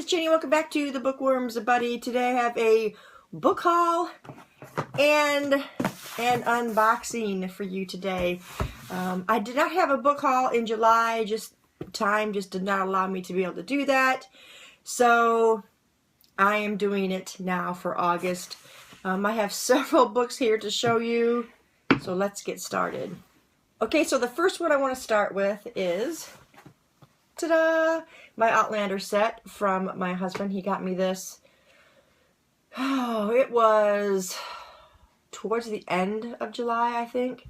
Jenny. Welcome back to the Bookworms Buddy. Today I have a book haul and an unboxing for you today. I did not have a book haul in July. Time did not allow me to be able to do that. So I am doing it now for August. I have several books here to show you. So let's get started. Okay, so the first one I want to start with is, ta-da! My Outlander set from my husband. He got me this. Oh, it was towards the end of July, I think.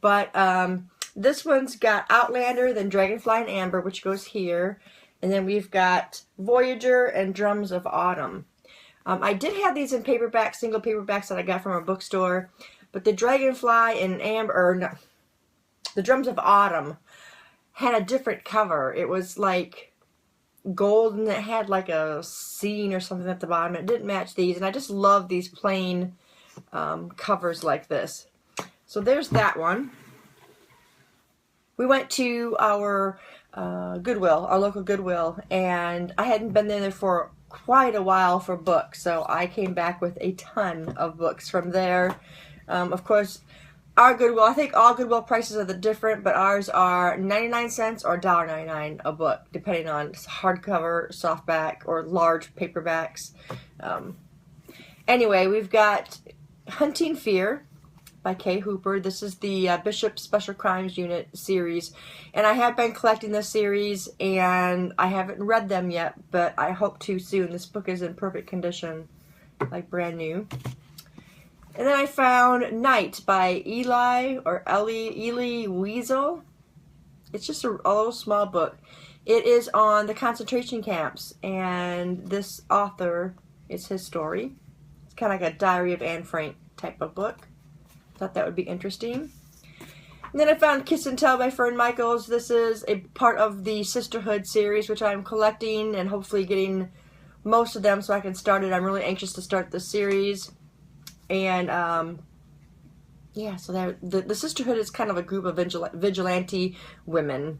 But this one's got Outlander, then Dragonfly and Amber, which goes here. And then we've got Voyager and Drums of Autumn. I did have these in paperback, single paperbacks that I got from a bookstore. But the Dragonfly and Amber, or no, the Drums of Autumn had a different cover. It was like gold and it had like a scene or something at the bottom. It didn't match these, and I just love these plain covers like this. So there's that one. We went to our Goodwill, our local Goodwill, and I hadn't been there for quite a while for books, so I came back with a ton of books from there. Of course, our Goodwill, I think all Goodwill prices are different, but ours are 99 cents or $1.99 a book, depending on hardcover, softback, or large paperbacks. Anyway, we've got Hunting Fear by Kay Hooper. This is the Bishop Special Crimes Unit series, and I have been collecting this series, and I haven't read them yet, but I hope to soon. This book is in perfect condition, like brand new. And then I found Night by Eli Wiesel. It's just a little small book. It is on the concentration camps, and this author, it's his story. It's kind of like a Diary of Anne Frank type of book. Thought that would be interesting. And then I found Kiss and Tell by Fern Michaels. This is a part of the Sisterhood series, which I'm collecting and hopefully getting most of them so I can start it. I'm really anxious to start this series. And yeah, so the Sisterhood is kind of a group of vigilante women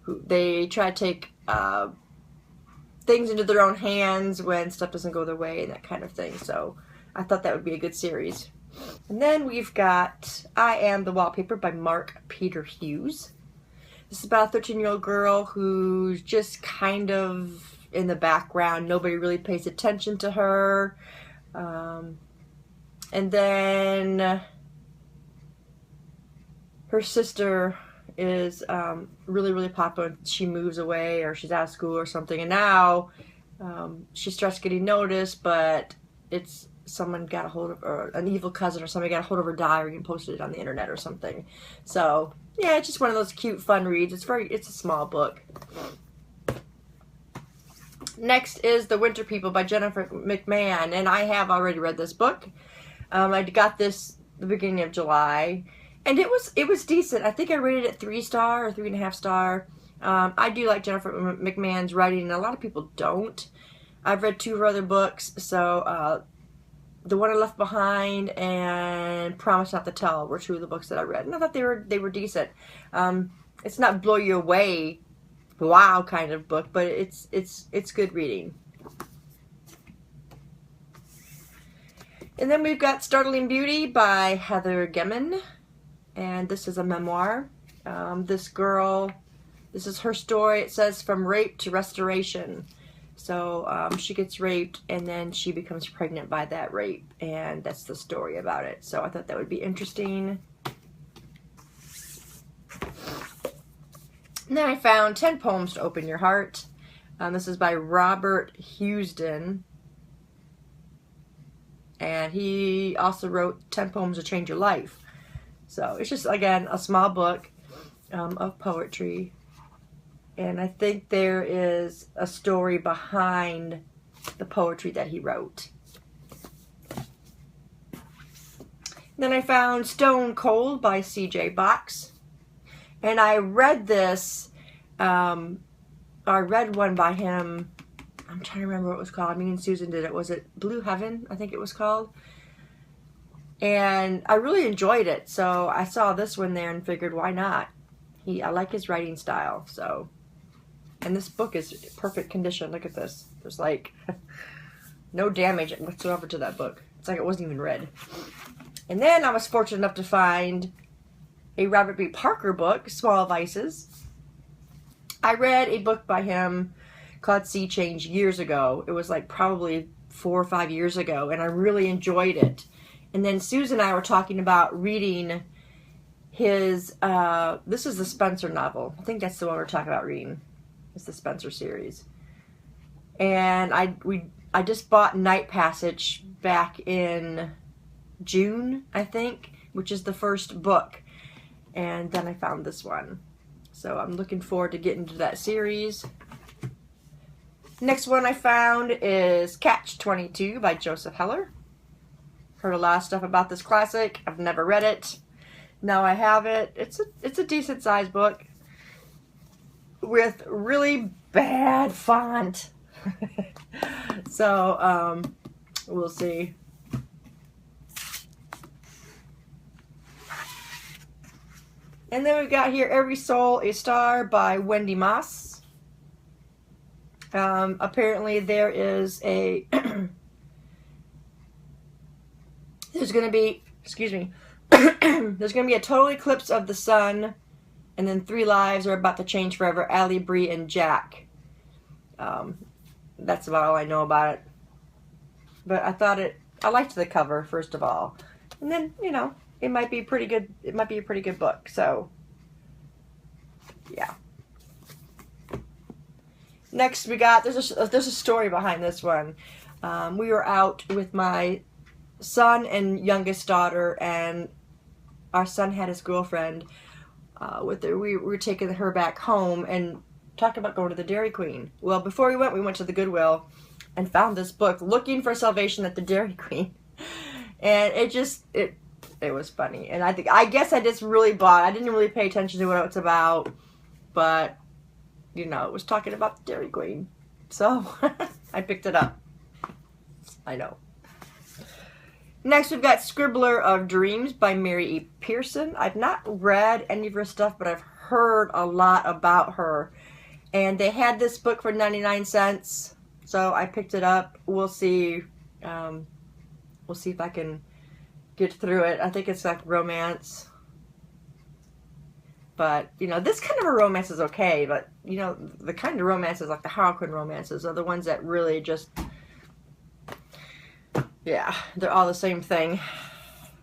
who they try to take things into their own hands when stuff doesn't go their way and that kind of thing. So I thought that would be a good series. And then we've got I Am the Wallpaper by Mark Peter Hughes. This is about a 13-year-old girl who's just kind of in the background. Nobody really pays attention to her. And then her sister is really, really popular. She moves away, or she's out of school or something. And now she starts getting noticed, but it's someone got a hold of, or an evil cousin or somebody got a hold of her diary and posted it on the internet or something. So yeah, it's just one of those cute, fun reads. It's a small book. Next is The Winter People by Jennifer McMahon, and I have already read this book. I got this the beginning of July, and it was decent. I think I rated it 3-star or 3.5 star. I do like Jennifer McMahon's writing, and a lot of people don't. I've read 2 of her other books, so The One I Left Behind and Promise Not to Tell were 2 of the books that I read, and I thought they were decent. It's not blow you away, wow kind of book, but it's good reading. And then we've got Startling Beauty by Heather Gehman, and this is a memoir. This girl, this is her story. It says from rape to restoration. So she gets raped, and then she becomes pregnant by that rape, and that's the story about it. So I thought that would be interesting. And then I found 10 Poems to Open Your Heart. This is by Robert Housden. And he also wrote 10 Poems to Change Your Life. So it's just, again, a small book of poetry. And I think there is a story behind the poetry that he wrote. Then I found Stone Cold by C.J. Box. And I read this, I read one by him. I'm trying to remember what it was called. Me and Susan did it. Was it Blue Heaven? I think it was called. And I really enjoyed it. So I saw this one there and figured, why not? I like his writing style. So, and this book is perfect condition. Look at this. There's like no damage whatsoever to that book. It's like it wasn't even read. And then I was fortunate enough to find a Robert B. Parker book, Small Vices. I read a book by him called Sea Change years ago. It was like probably 4 or 5 years ago, and I really enjoyed it. And then Susan and I were talking about reading his, this is the Spencer novel. I think that's the one we're talking about reading. It's the Spencer series. And I just bought Night Passage back in June, I think, which is the first book. And then I found this one. So I'm looking forward to getting to that series. Next one I found is Catch-22 by Joseph Heller. Heard a lot of stuff about this classic. I've never read it. Now I have it. It's a decent sized book with really bad font. So we'll see. And then we've got here Every Soul a Star by Wendy Moss. Apparently there is a there's going to be, excuse me, there's going to be a total eclipse of the sun, and then 3 lives are about to change forever. Allie, Bree, and Jack. That's about all I know about it. But I liked the cover, first of all. And then, you know, it might be pretty good. It might be a pretty good book. So, yeah. Next, we got there's a story behind this one. We were out with my son and youngest daughter, and our son had his girlfriend with her. We were taking her back home and talked about going to the Dairy Queen. Well, before we went to the Goodwill and found this book, Looking for Salvation at the Dairy Queen, and it was funny. And I guess I just really bought. I didn't really pay attention to what it's about, but you know, it was talking about the Dairy Queen, so I picked it up. I know. Next, we've got Scribbler of Dreams by Mary E. Pearson. I've not read any of her stuff, but I've heard a lot about her. And they had this book for 99 cents, so I picked it up. We'll see. We'll see if I can get through it. I think it's like romance. But, you know, this kind of a romance is okay, but, you know, the kind of romances, like the Harlequin romances, are the ones that really just, yeah, they're all the same thing,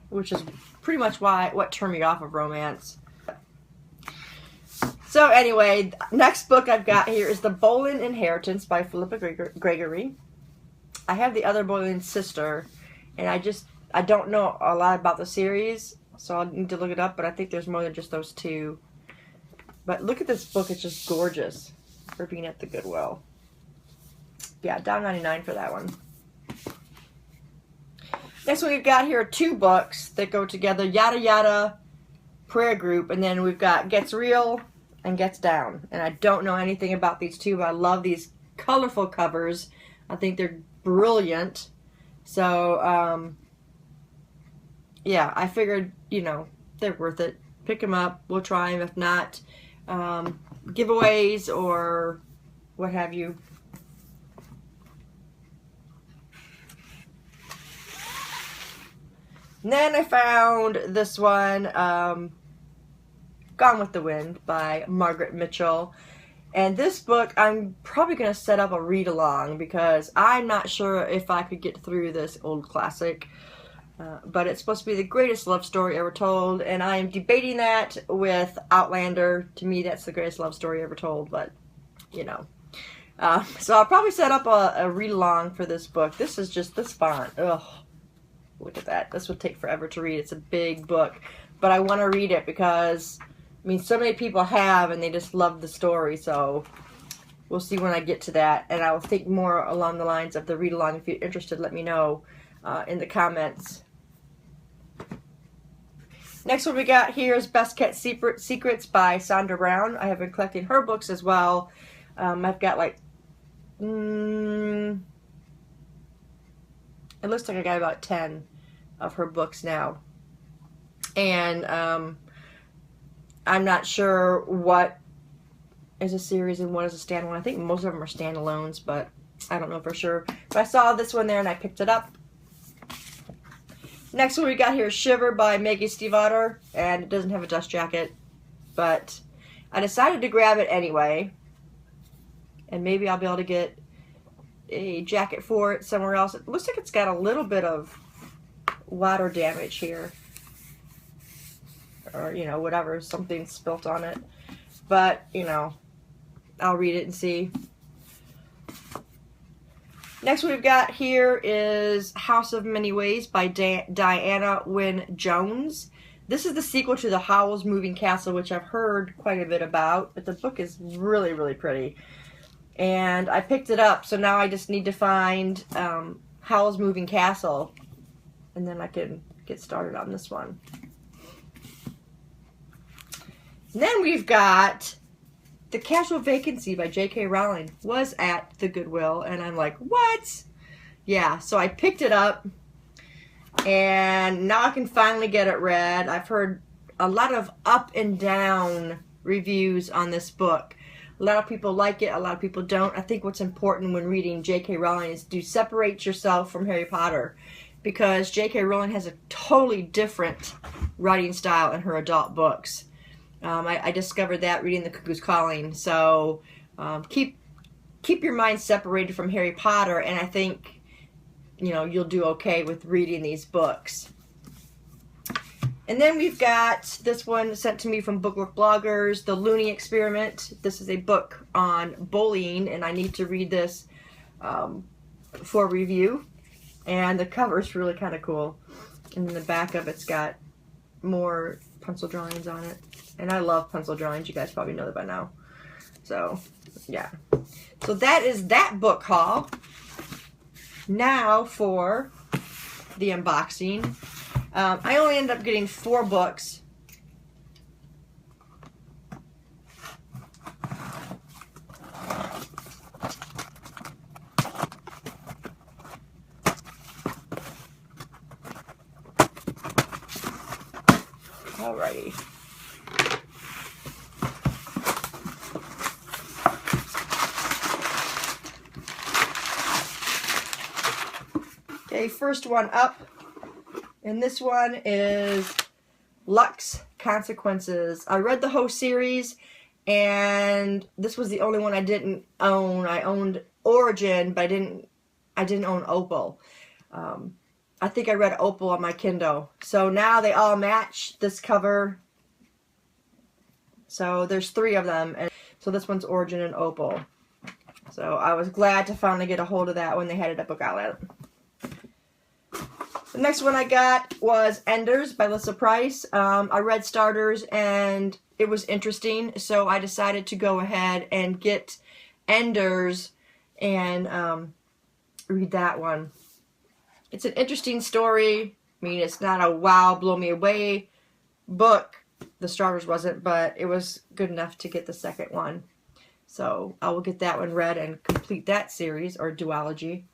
which is pretty much what turned me off of romance. So anyway, next book I've got here is The Boleyn Inheritance by Philippa Gregory. I have the other Boleyn sister, and I don't know a lot about the series, so I'll need to look it up, but I think there's more than just those two. But look at this book, it's just gorgeous for being at the Goodwill. Yeah, $1.99 for that one. Next one we've got here are 2 books that go together, Yada Yada Prayer Group, and then we've got Gets Real and Gets Down. And I don't know anything about these 2, but I love these colorful covers. I think they're brilliant. So, yeah, I figured, you know, they're worth it. Pick them up. We'll try them. If not, giveaways or what have you. And then I found this one, Gone with the Wind by Margaret Mitchell. And this book, I'm probably going to set up a read-along because I'm not sure if I could get through this old classic. But it's supposed to be the greatest love story ever told, and I am debating that with Outlander. To me, that's the greatest love story ever told, but, you know. So I'll probably set up a read-along for this book. This is just this font. Ugh. Look at that. This would take forever to read. It's a big book. But I want to read it because, I mean, so many people have, and they just love the story, so we'll see when I get to that. And I will think more along the lines of the read-along. If you're interested, let me know in the comments. Next one we got here is Best Kept Secrets by Sandra Brown. I have been collecting her books as well. I've got like, it looks like I got about 10 of her books now. And I'm not sure what is a series and what is a standalone. I think most of them are standalones, but I don't know for sure. But I saw this one there and I picked it up. Next one we got here is Shiver by Maggie Stiefvater, and it doesn't have a dust jacket, but I decided to grab it anyway, and maybe I'll be able to get a jacket for it somewhere else. It looks like it's got a little bit of water damage here, or you know, whatever, something spilt on it, but you know, I'll read it and see. Next we've got here is House of Many Ways by Diana Wynne Jones. This is the sequel to The Howl's Moving Castle, which I've heard quite a bit about, but the book is really, really pretty. And I picked it up, so now I just need to find Howl's Moving Castle, and then I can get started on this one. And then we've got The Casual Vacancy by J.K. Rowling. Was at the Goodwill, and I'm like, what? Yeah, so I picked it up, and now I can finally get it read. I've heard a lot of up and down reviews on this book. A lot of people like it, a lot of people don't. I think what's important when reading J.K. Rowling is to separate yourself from Harry Potter, because J.K. Rowling has a totally different writing style in her adult books. I discovered that reading The Cuckoo's Calling. So keep your mind separated from Harry Potter, and I think, you know, you'll do okay with reading these books. And then we've got this one sent to me from Bookwork Bloggers, The Looney Experiment. This is a book on bullying, and I need to read this for review. And the cover is really kind of cool. And in the back of it's got more pencil drawings on it. And I love pencil drawings. You guys probably know that by now. So, yeah. So that is that book haul. Now for the unboxing. I only ended up getting 4 books. Alrighty. Okay, first one up. And this one is Lux Consequences. I read the whole series, and this was the only one I didn't own. I owned Origin, but I didn't own Opal. I think I read Opal on my Kindle. So now they all match this cover. So there's 3 of them, and so this one's Origin and Opal. So I was glad to finally get a hold of that when they had it at Book Outlet. The next one I got was Enders by Lissa Price. I read Starters and it was interesting, so I decided to go ahead and get Enders and read that one. It's an interesting story. I mean, it's not a wow, blow me away book. The Starters wasn't, but it was good enough to get the second one. So I will get that one read and complete that series, or duology.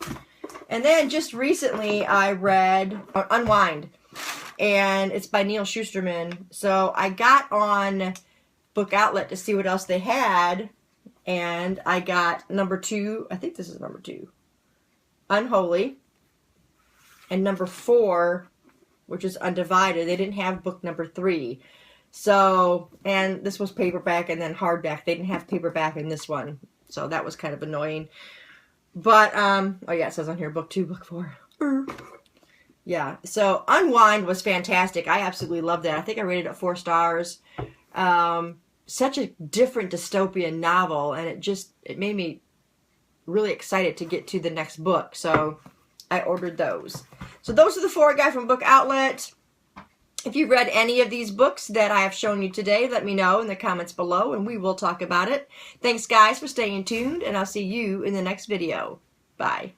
And then just recently I read Unwind, and it's by Neal Shusterman. So I got on Book Outlet to see what else they had, and I got number 2, I think this is number 2, Unholy, and number 4, which is Undivided. They didn't have book number 3. So, and this was paperback and then hardback. They didn't have paperback in this one, so that was kind of annoying. But, oh yeah, it says on here, book 2, book 4. Yeah, so Unwind was fantastic. I absolutely loved that. I think I rated it 4 stars. Such a different dystopian novel, and it made me really excited to get to the next book. So I ordered those. So those are the 4 I got from Book Outlet. If you've read any of these books that I have shown you today, let me know in the comments below, and we will talk about it. Thanks, guys, for staying tuned, and I'll see you in the next video. Bye.